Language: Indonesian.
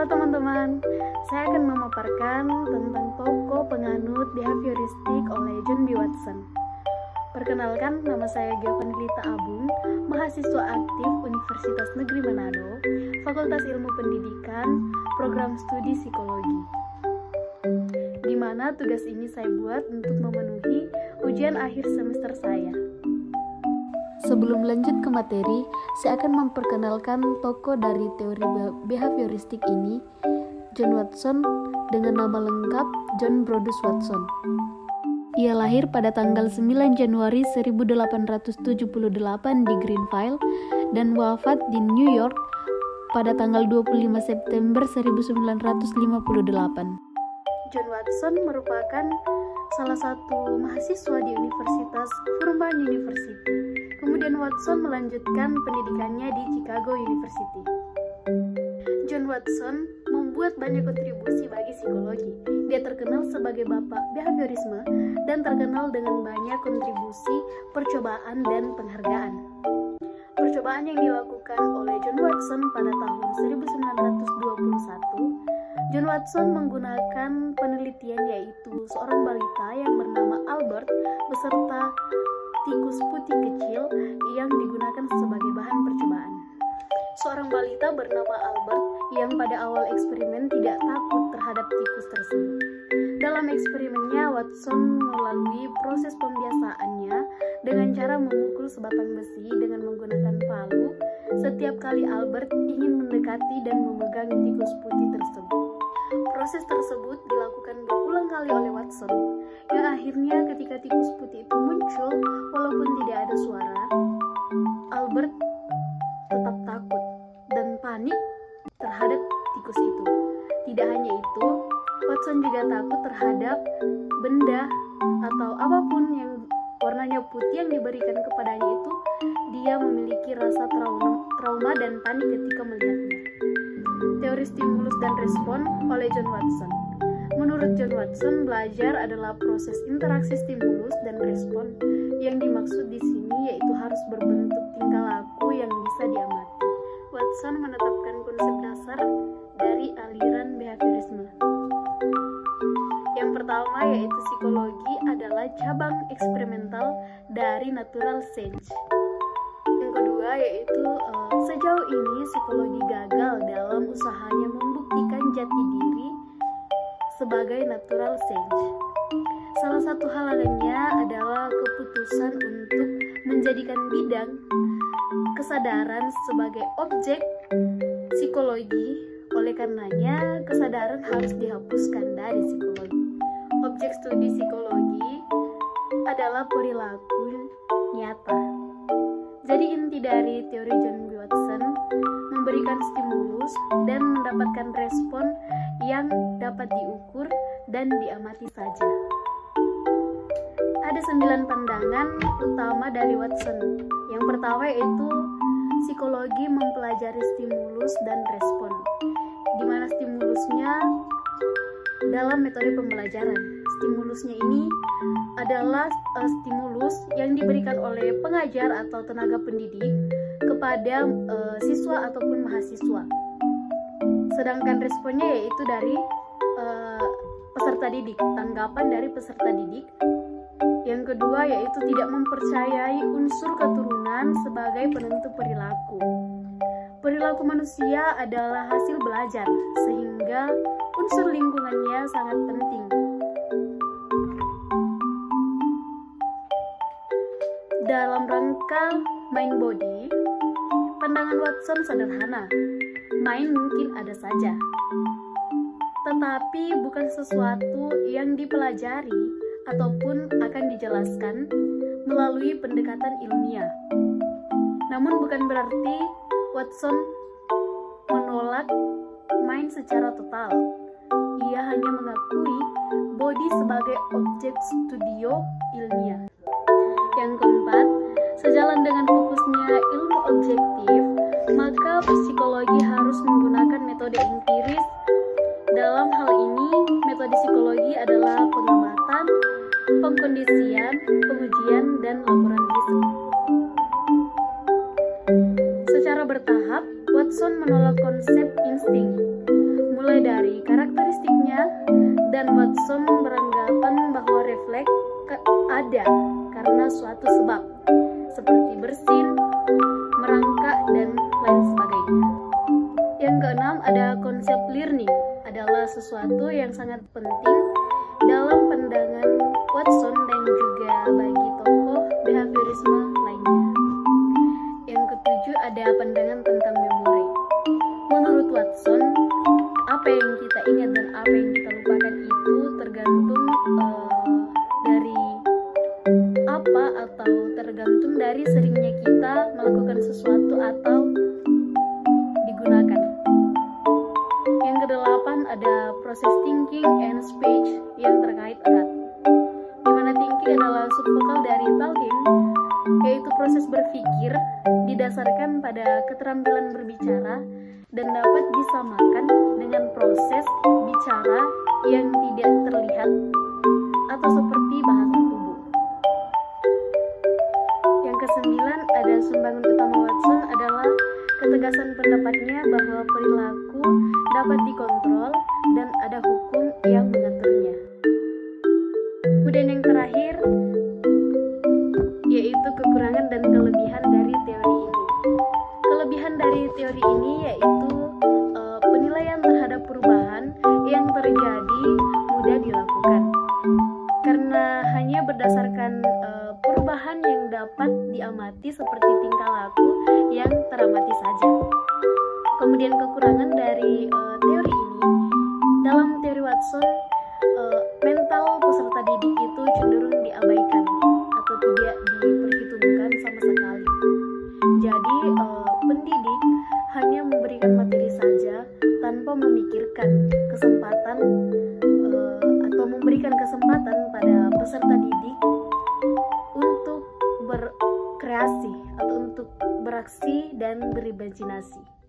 Halo teman-teman, saya akan memaparkan tentang tokoh penganut behavioristik oleh John B. Watson. Perkenalkan, nama saya Giovanilita Abung, mahasiswa aktif Universitas Negeri Manado, Fakultas Ilmu Pendidikan, Program Studi Psikologi. Di mana tugas ini saya buat untuk memenuhi ujian akhir semester saya. Sebelum lanjut ke materi, saya akan memperkenalkan tokoh dari teori behavioristik ini, John Watson, dengan nama lengkap John Brodus Watson. Ia lahir pada tanggal 9 Januari 1878 di Greenville dan wafat di New York pada tanggal 25 September 1958. John Watson merupakan salah satu mahasiswa di Universitas Furman University. Kemudian Watson melanjutkan pendidikannya di Chicago University. John Watson membuat banyak kontribusi bagi psikologi. Dia terkenal sebagai bapak behaviorisme dan terkenal dengan banyak kontribusi, percobaan, dan penghargaan. Percobaan yang dilakukan oleh John Watson pada tahun 1921, John Watson menggunakan penelitian yaitu seorang balita yang bernama Albert beserta tikus putih kecil yang digunakan sebagai bahan percobaan. Seorang balita bernama Albert yang pada awal eksperimen tidak takut terhadap tikus tersebut. Dalam eksperimennya, Watson melalui proses pembiasaannya dengan cara memukul sebatang besi dengan menggunakan palu setiap kali Albert ingin mendekati dan memegang tikus putih tersebut. Proses tersebut dilakukan berulang kali oleh Watson, yang akhirnya ketika tikus putih itu muncul, walaupun tidak ada suara, Albert tetap takut dan panik terhadap tikus itu. Tidak hanya itu, Watson juga takut terhadap benda atau apapun yang warnanya putih yang diberikan kepadanya itu. Dia memiliki rasa trauma dan panik ketika melihatnya. Teori stimulus dan respon oleh John Watson. Menurut John Watson, belajar adalah proses interaksi stimulus dan respon. Yang dimaksud di sini yaitu harus berbentuk tingkah laku yang bisa diamati. Watson menetapkan konsep dasar dari aliran behaviorisme. Yang pertama yaitu psikologi adalah cabang eksperimental dari natural science. Yang kedua yaitu sejauh ini psikologi gagal dalam usahanya membuktikan jati diri sebagai natural science. Salah satu halangannya adalah keputusan untuk menjadikan bidang kesadaran sebagai objek psikologi. Oleh karenanya, kesadaran harus dihapuskan dari psikologi. Objek studi psikologi adalah perilaku nyata. Jadi inti dari teori John B. Watson memberikan stimulus dan mendapatkan respon yang dapat diukur dan diamati saja. Ada 9 pandangan utama dari Watson. Yang pertama yaitu psikologi mempelajari stimulus dan respon, di mana stimulusnya dalam metode pembelajaran. Stimulusnya ini adalah stimulus yang diberikan oleh pengajar atau tenaga pendidik kepada siswa ataupun mahasiswa. Sedangkan responnya yaitu dari peserta didik, tanggapan dari peserta didik. Yang kedua yaitu tidak mempercayai unsur keturunan sebagai penentu perilaku. Perilaku manusia adalah hasil belajar, sehingga unsur lingkungannya sangat penting. Dalam rangka mind body, pandangan Watson sederhana. Mind mungkin ada saja, tetapi bukan sesuatu yang dipelajari ataupun akan dijelaskan melalui pendekatan ilmiah. Namun bukan berarti Watson menolak mind secara total. Ia hanya mengakui body sebagai objek studio ilmiah. Yang keempat, sejalan dengan fokusnya ilmu objektif, maka psikologi harus menggunakan metode empiris. Dalam hal ini, metode psikologi adalah pengamatan, pengkondisian, pengujian, dan laporan riset. Secara bertahap, Watson menolak konsep insting. keenam ada konsep learning adalah sesuatu yang sangat penting dalam pandangan Watson dan juga bagi tokoh behaviorisme lainnya. Yang ketujuh ada pandangan tentang memori. Menurut Watson, apa yang kita ingat dan apa yang kita lupakan itu tergantung dari apa atau tergantung dari seringnya kita melakukan sesuatu atau digunakan. Yang kedelapan ada proses thinking and speech yang terkait erat, dimana thinking adalah subvokal dari talking, yaitu proses berpikir didasarkan pada keterampilan berbicara dan dapat disamakan dengan proses bicara yang tidak terlihat atau seperti bahasa tubuh. Yang kesembilan ada sumbangan utama Watson adalah ketegasan pendapatnya bahwa perilaku dapat dikontrol dan ada hukum yang mengaturnya. Kemudian yang terakhir yaitu kekurangan dan kelebihan dari teori ini. Kelebihan dari teori ini yaitu penilaian terhadap perubahan yang terjadi mudah dilakukan karena hanya berdasarkan perubahan yang dapat diamati seperti tingkah laku yang teramati saja. Kemudian kekurangan dari teori ini, dalam teori Watson, mental peserta didik itu cenderung diabaikan atau tidak diperhitungkan sama sekali. Jadi pendidik hanya memberikan materi saja tanpa memikirkan kesempatan atau memberikan kesempatan pada peserta didik untuk berkreasi atau untuk beraksi dan berimajinasi.